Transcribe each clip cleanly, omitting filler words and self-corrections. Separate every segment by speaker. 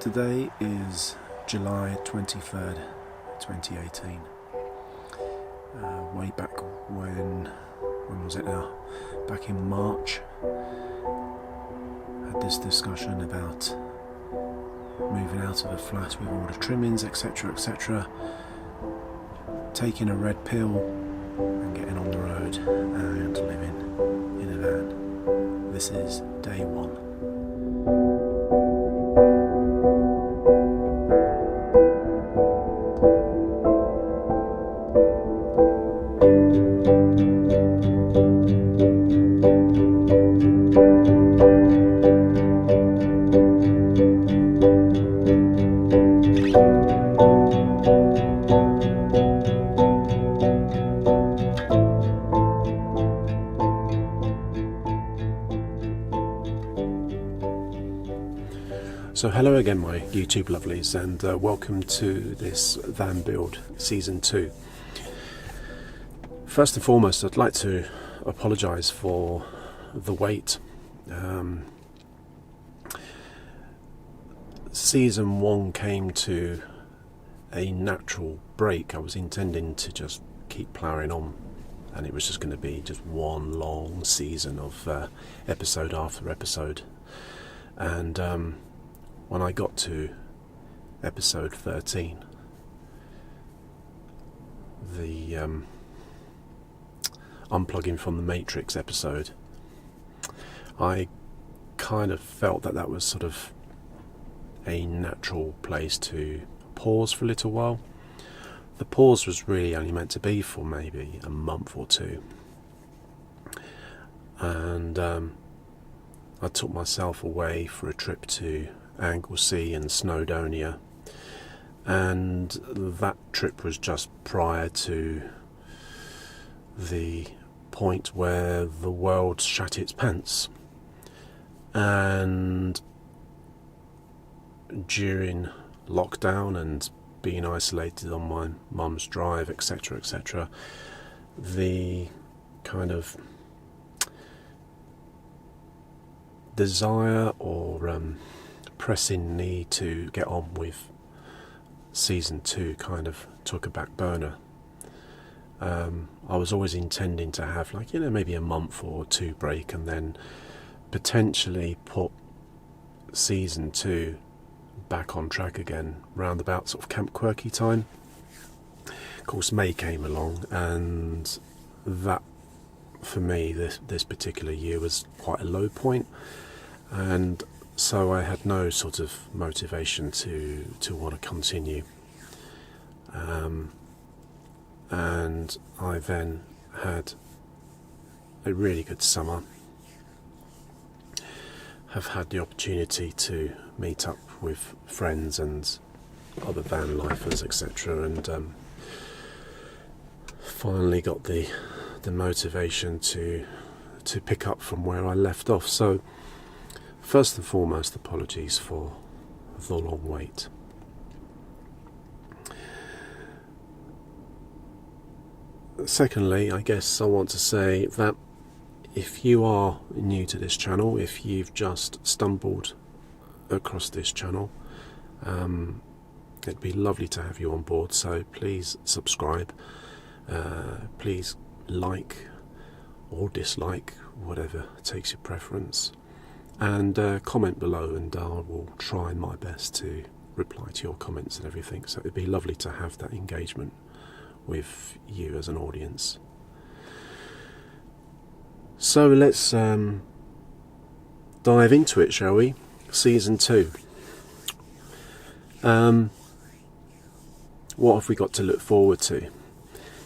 Speaker 1: Today is July 23rd, 2018. Way back when was it now? Back in March, had this discussion about moving out of a flat with all the trimmings, etc., etc., taking a red pill and getting on the road and living in a van. This is day one. So hello again my YouTube lovelies, and welcome to this van build season 2. First and foremost, I'd like to apologise for the wait. Season 1 came to a natural break. I was intending to just keep ploughing on, and it was just going to be just one long season of episode after episode. And when I got to episode 13, the unplugging from the Matrix episode, I kind of felt that was sort of a natural place to pause for a little while. The pause was really only meant to be for maybe a month or two, and I took myself away for a trip to Anglesey and Snowdonia, and that trip was just prior to the point where the world shat its pants, and during lockdown and being isolated on my mum's drive, etc., etc., the kind of desire or pressing need to get on with season 2 kind of took a back burner. I was always intending to have maybe a month or 2 break, and then potentially put season 2 back on track again round about sort of Camp Quirky time. Of course, May came along, and that for me this particular year was quite a low point, and so I had no sort of motivation to want to continue. And I then had a really good summer. Have had the opportunity to meet up with friends and other van lifers, etc., and finally got the motivation to pick up from where I left off. So first and foremost, apologies for the long wait. Secondly, I guess I want to say that if you are new to this channel, if you've just stumbled across this channel, it'd be lovely to have you on board, so please subscribe, please like or dislike, whatever takes your preference, and comment below, and I will try my best to reply to your comments and everything. So it'd be lovely to have that engagement with you as an audience. So let's dive into it, shall we? Season 2. What have we got to look forward to?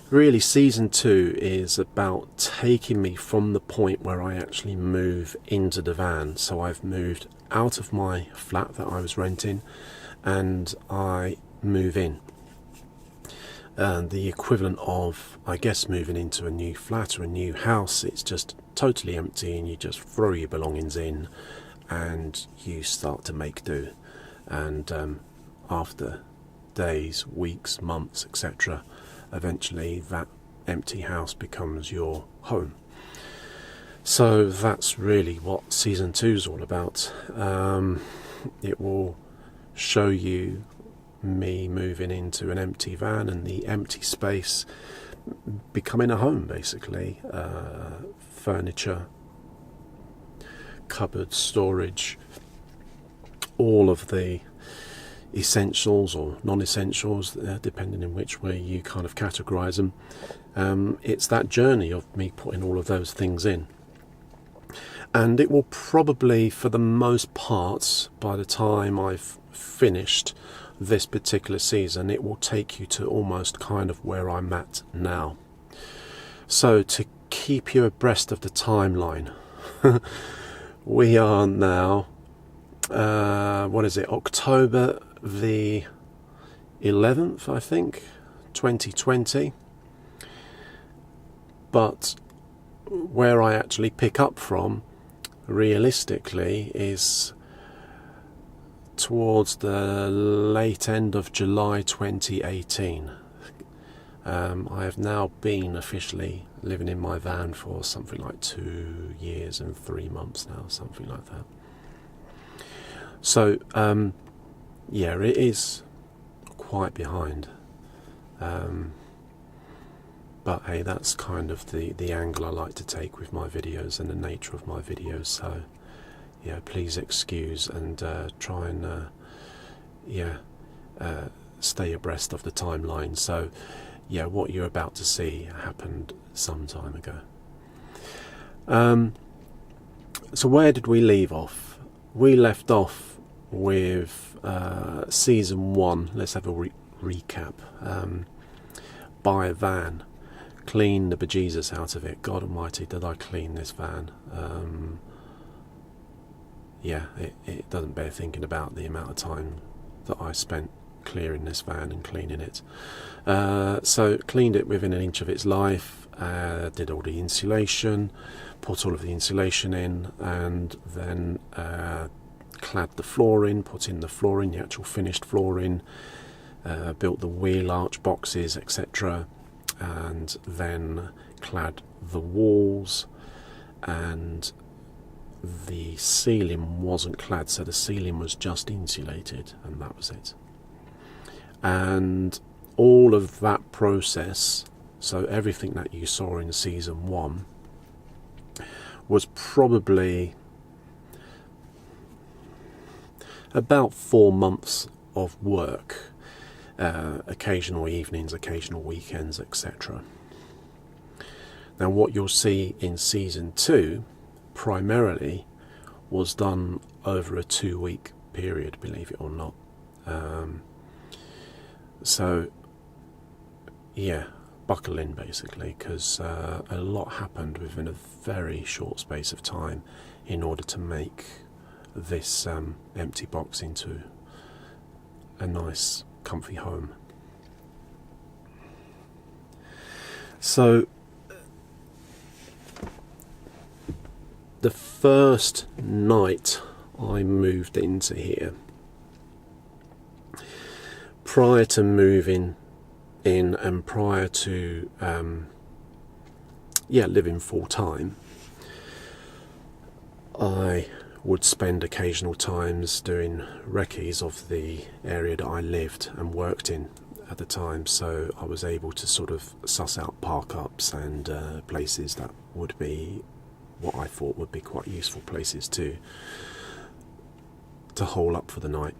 Speaker 1: Really, season 2 is about taking me from the point where I actually move into the van. So I've moved out of my flat that I was renting, and I move in. And the equivalent of, I guess, moving into a new flat or a new house. It's just totally empty, and you just throw your belongings in and you start to make do. And after days, weeks, months, etc., eventually that empty house becomes your home. So that's really what season 2 is all about. It will show you me moving into an empty van and the empty space becoming a home, basically. Furniture, cupboards, storage, all of the essentials or non-essentials, depending on which way you kind of categorize them. It's that journey of me putting all of those things in. And it will probably, for the most part, by the time I've finished this particular season, it will take you to almost kind of where I'm at now. So to keep you abreast of the timeline, we are now, October the 11th, I think, 2020. But where I actually pick up from, realistically, is towards the late end of July 2018. I have now been officially living in my van for something like 2 years and 3 months now, something like that. So, yeah, it is quite behind. But hey, that's kind of the angle I like to take with my videos and the nature of my videos. So, yeah, please excuse and try and, stay abreast of the timeline. So, yeah, what you're about to see happened some time ago. So where did we leave off? We left off with season 1. Let's have a recap. Buy a van. Clean the bejesus out of it. God almighty, did I clean this van? It doesn't bear thinking about the amount of time that I spent clearing this van and cleaning it. So cleaned it within an inch of its life, did all the insulation, put all of the insulation in, and then clad the flooring, put in the flooring, the actual finished flooring, built the wheel arch boxes, etc., and then clad the walls, and the ceiling wasn't clad, so the ceiling was just insulated, and that was it. And all of that process, so everything that you saw in season 1, was probably about 4 months of work, occasional evenings, occasional weekends, etc. Now what you'll see in season 2 primarily was done over a 2-week period, believe it or not. So yeah, buckle in basically, because a lot happened within a very short space of time in order to make this empty box into a nice comfy home. So the first night I moved into here, prior to moving in and prior to living full time, I would spend occasional times doing recce's of the area that I lived and worked in at the time, so I was able to sort of suss out park-ups and places that would be what I thought would be quite useful places to hole up for the night.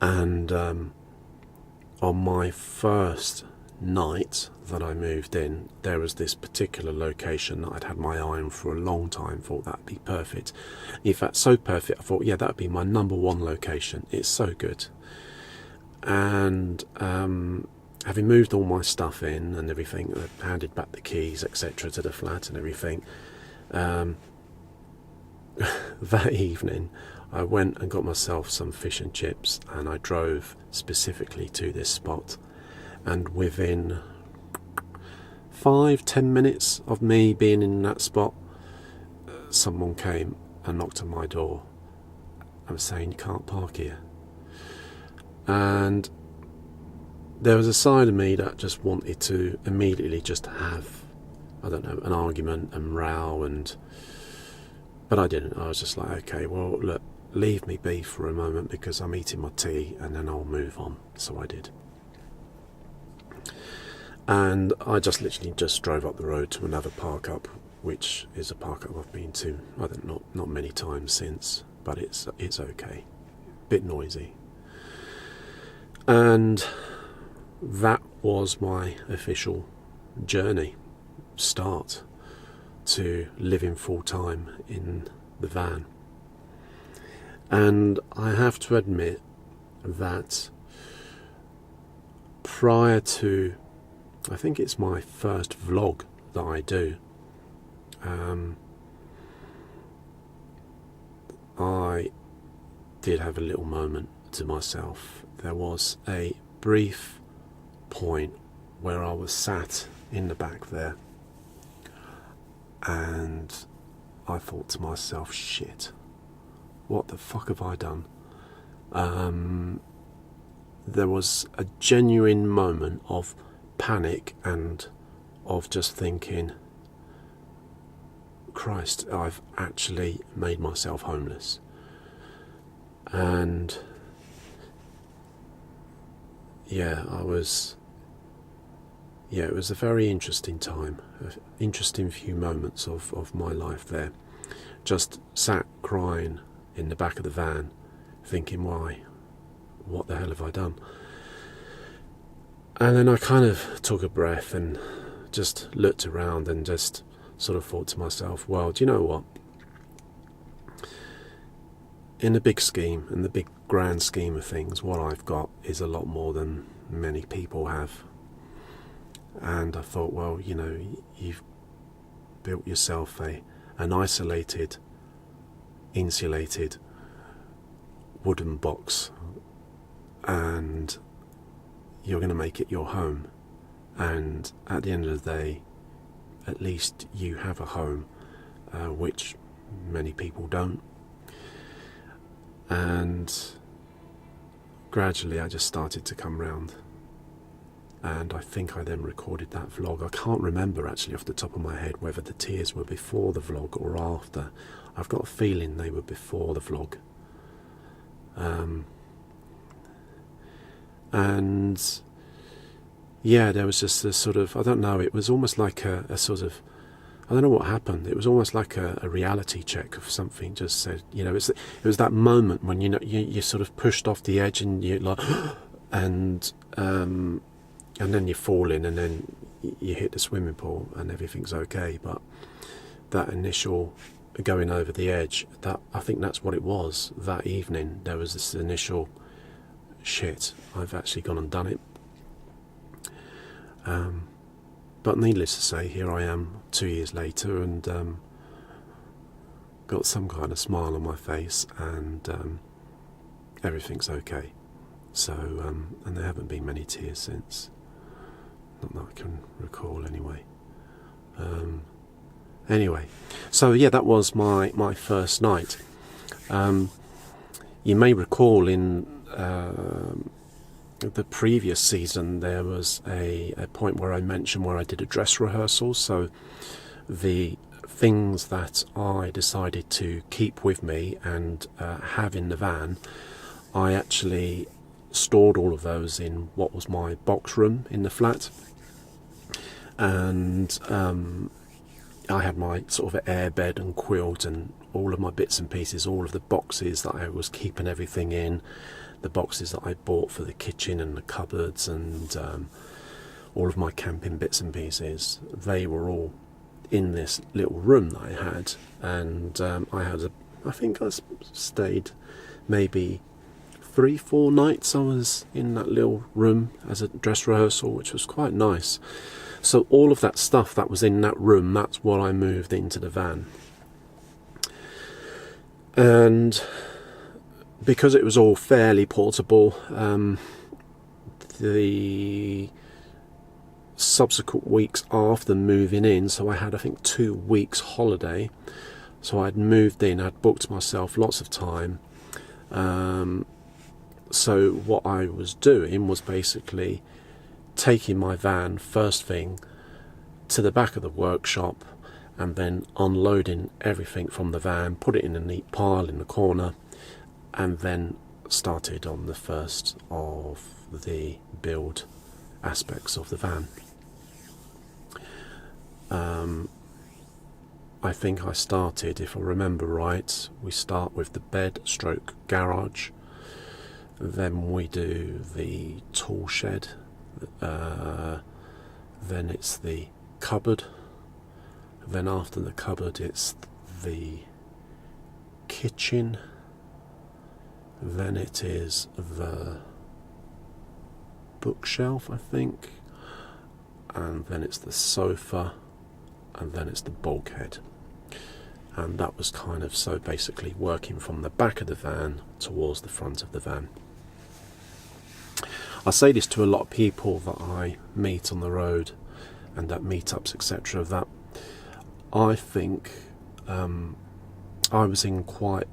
Speaker 1: And on my first night that I moved in, there was this particular location that I'd had my eye on for a long time, thought that'd be perfect. In fact, so perfect, I thought, yeah, that'd be my number 1 location. It's so good. And having moved all my stuff in and everything, handed back the keys, etc., to the flat and everything, that evening I went and got myself some fish and chips, and I drove specifically to this spot, and within 5-10 minutes of me being in that spot, someone came and knocked on my door and was saying, "You can't park here." And there was a side of me that just wanted to immediately just have, I don't know, an argument and row, but I didn't. I was just like, okay, well, look, leave me be for a moment because I'm eating my tea and then I'll move on. So I did. And I just literally just drove up the road to another park up, which is a park up I've been to, I think not many times since, but it's okay. Bit noisy. And that was my official journey start to living full time in the van. And I have to admit that prior to, I think it's my first vlog that I do, I did have a little moment to myself. There was a brief point where I was sat in the back there and I thought to myself, shit, what the fuck have I done? There was a genuine moment of panic and of just thinking, Christ, I've actually made myself homeless. And yeah, it was a very interesting time, an interesting few moments of my life there. Just sat crying in the back of the van, thinking, why? What the hell have I done? And then I kind of took a breath and just looked around and just sort of thought to myself, well, do you know what? In the big scheme, in the big grand scheme of things, what I've got is a lot more than many people have. And I thought, well, you know, you've built yourself an isolated, insulated wooden box, and you're going to make it your home. And at the end of the day, at least you have a home, which many people don't. And gradually I just started to come round. And I think I then recorded that vlog. I can't remember actually off the top of my head whether the tears were before the vlog or after. I've got a feeling they were before the vlog. And yeah, there was just this sort of, I don't know, it was almost like a sort of, I don't know what happened. It was almost like a reality check of something. Just said, you know, it was that moment when you sort of pushed off the edge and you like, and then you fall in and then you hit the swimming pool and everything's okay. But that initial going over the edge, that I think that's what it was. That evening there was this initial, shit, I've actually gone and done it. But needless to say, here I am 2 years later and got some kind of smile on my face, and everything's okay. So, and there haven't been many tears since. Not that I can recall anyway. Anyway, so yeah, that was my first night. You may recall in the previous season there was a point where I mentioned where I did a dress rehearsal. So the things that I decided to keep with me and have in the van, I actually stored all of those in what was my box room in the flat. And I had my sort of air bed and quilt and all of my bits and pieces, all of the boxes that I was keeping everything in, the boxes that I bought for the kitchen and the cupboards, and all of my camping bits and pieces. They were all in this little room that I had, and I think I stayed maybe 3-4 nights. I was in that little room as a dress rehearsal, which was quite nice. So all of that stuff that was in that room, that's what I moved into the van. And because it was all fairly portable, the subsequent weeks after moving in, so I had I think 2 weeks holiday, so I'd moved in, I'd booked myself lots of time. So what I was doing was basically taking my van first thing to the back of the workshop and then unloading everything from the van, put it in a neat pile in the corner, and then started on the first of the build aspects of the van. I think I started, if I remember right, we start with the bed stroke garage, then we do the tool shed, then it's the cupboard, then after the cupboard it's the kitchen, then it is the bookshelf, I think, and then it's the sofa, and then it's the bulkhead. And that was kind of, so basically working from the back of the van towards the front of the van. I say this to a lot of people that I meet on the road and at meetups, etc., that I think I was in quite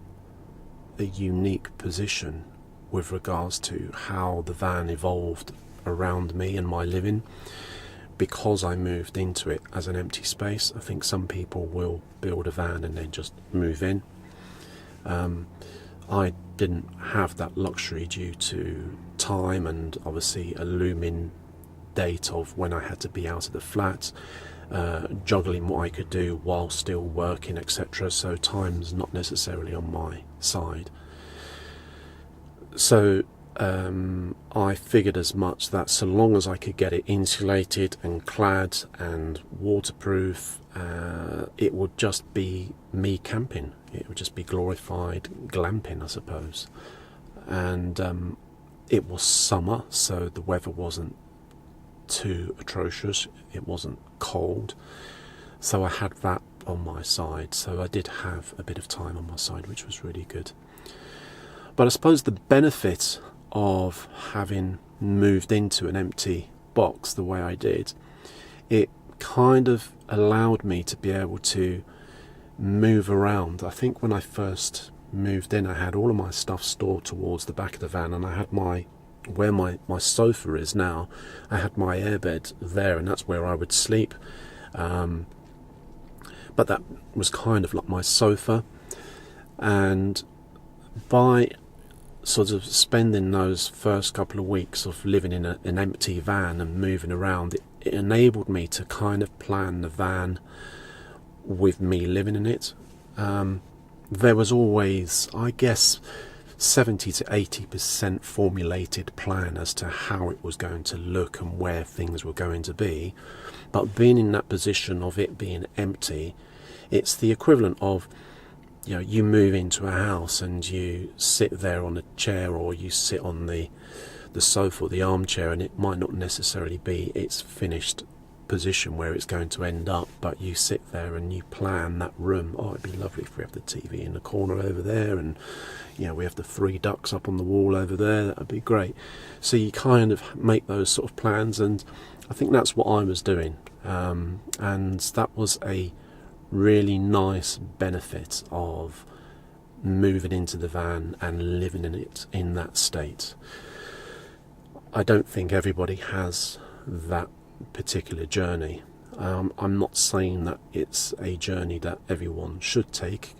Speaker 1: a unique position with regards to how the van evolved around me and my living, because I moved into it as an empty space. I think some people will build a van and then just move in. I didn't have that luxury due to time and obviously a looming date of when I had to be out of the flat, juggling what I could do while still working, etc. So time's not necessarily on my side. So I figured as much, that so long as I could get it insulated and clad and waterproof, it would just be me camping. It would just be glorified glamping, I suppose. And it was summer, so the weather wasn't too atrocious. It wasn't cold, so I had that on my side. So I did have a bit of time on my side, which was really good. But I suppose the benefit of having moved into an empty box the way I did, it kind of allowed me to be able to move around. I think when I first moved in, I had all of my stuff stored towards the back of the van, and I had where my sofa is now, I had my airbed there, and that's where I would sleep. But that was kind of like my sofa, and by sort of spending those first couple of weeks of living in an empty van and moving around, it enabled me to kind of plan the van with me living in it. There was always, I guess, 70 to 80% formulated plan as to how it was going to look and where things were going to be. But being in that position of it being empty, it's the equivalent of, you know, you move into a house and you sit there on a chair, or you sit on the sofa or the armchair, and it might not necessarily be its finished position where it's going to end up, but you sit there and you plan that room. Oh, it'd be lovely if we have the TV in the corner over there, and you know, we have the 3 ducks up on the wall over there. That would be great. So you kind of make those sort of plans, and I think that's what I was doing, and that was a really nice benefit of moving into the van and living in it in that state. I don't think everybody has that particular journey. I'm not saying that it's a journey that everyone should take,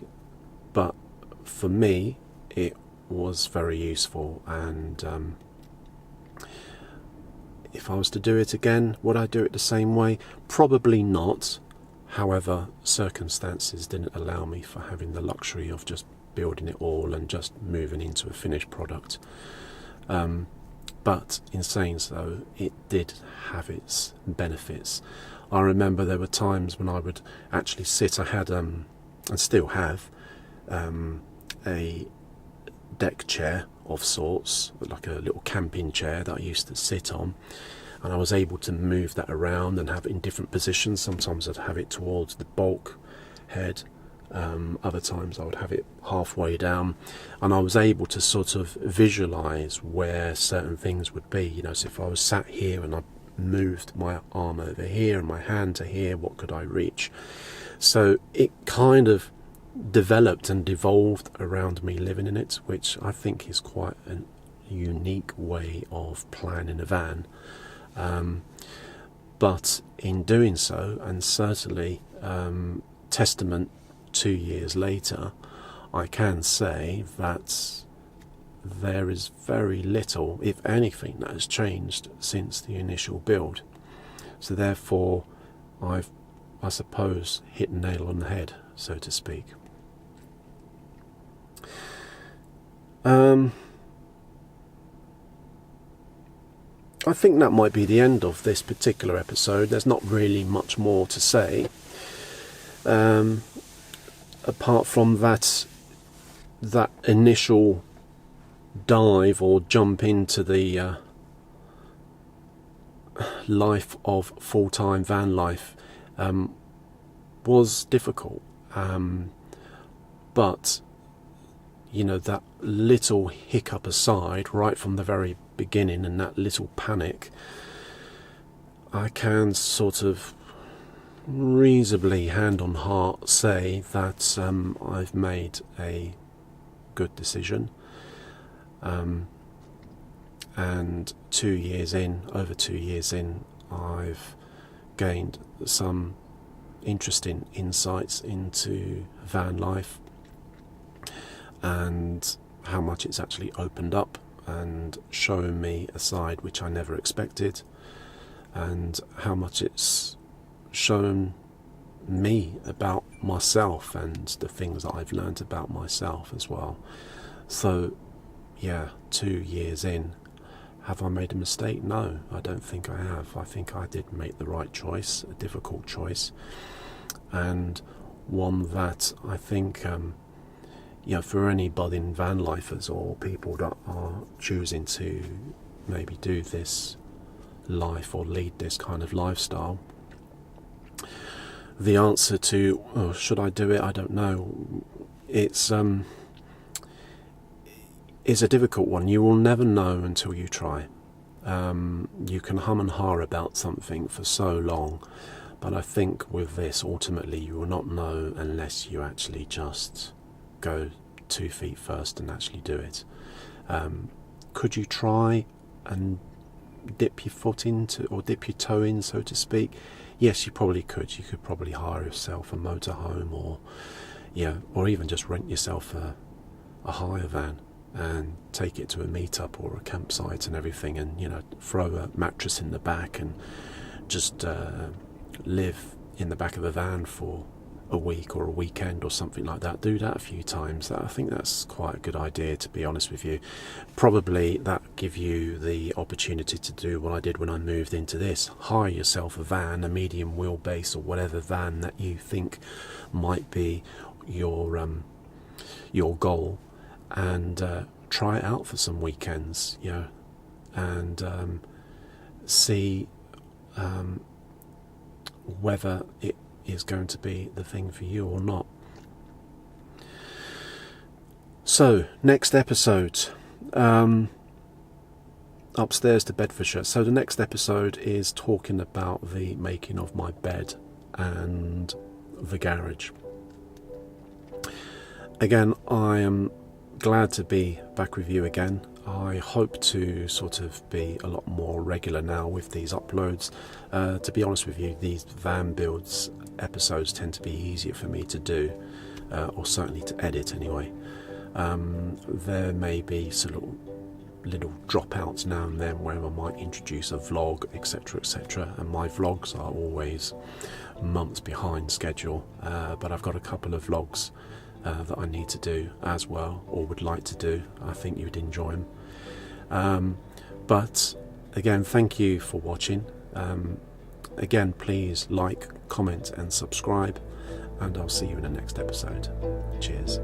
Speaker 1: but for me it was very useful, and if I was to do it again, would I do it the same way? Probably not. However, circumstances didn't allow me for having the luxury of just building it all and just moving into a finished product. But in saying so, it did have its benefits. I remember there were times when I would actually sit, I had, and still have, a deck chair of sorts, like a little camping chair that I used to sit on, and I was able to move that around and have it in different positions. Sometimes I'd have it towards the bulk head, other times I would have it halfway down, and I was able to sort of visualize where certain things would be. You know, so if I was sat here and I moved my arm over here and my hand to here, what could I reach? So it kind of developed and devolved around me living in it, which I think is quite a unique way of planning a van. But in doing so, and certainly testament 2 years later, I can say that there is very little, if anything, that has changed since the initial build. So therefore, I've, I suppose, hit a nail on the head, so to speak. I think that might be the end of this particular episode. There's not really much more to say, apart from that initial dive or jump into the life of full-time van life was difficult, but you know, that little hiccup aside, right from the very beginning, and that little panic, I can sort of reasonably, hand on heart, say that I've made a good decision. And 2 years in, over 2 years in, I've gained some interesting insights into van life, and how much it's actually opened up and shown me a side which I never expected, and how much it's shown me about myself and the things that I've learned about myself as well. So yeah, 2 years in, have I made a mistake? No, I don't think I have. I think I did make the right choice, a difficult choice, and one that I think you know, for any budding van lifers or people that are choosing to maybe do this life or lead this kind of lifestyle, the answer to, oh, should I do it? I don't know. It's a difficult one. You will never know until you try. You can hum and ha about something for so long, but I think with this, ultimately, you will not know unless you actually just go 2 feet first and actually do it. Could you try and dip your foot into, or dip your toe in, so to speak? Yes, you probably could. You could probably hire yourself a motorhome, or or even just rent yourself a hire van and take it to a meetup or a campsite and everything, and throw a mattress in the back and just live in the back of the van for a week or a weekend or something like that. Do that a few times. I think that's quite a good idea, to be honest with you. Probably that give you the opportunity to do what I did when I moved into this. Hire yourself a van, a medium wheelbase or whatever van that you think might be your goal, and try it out for some weekends, and see whether it is going to be the thing for you or not. So, next episode, upstairs to Bedfordshire. So the next episode is talking about the making of my bed and the garage. Again, I am glad to be back with you again. I hope to sort of be a lot more regular now with these uploads. To be honest with you, these van builds episodes tend to be easier for me to do, or certainly to edit anyway. There may be sort of little dropouts now and then where I might introduce a vlog, etc, etc, and my vlogs are always months behind schedule, but I've got a couple of vlogs that I need to do as well, or would like to do. I think you would enjoy them. But again, thank you for watching. Again, please like, comment and subscribe, and I'll see you in the next episode. Cheers.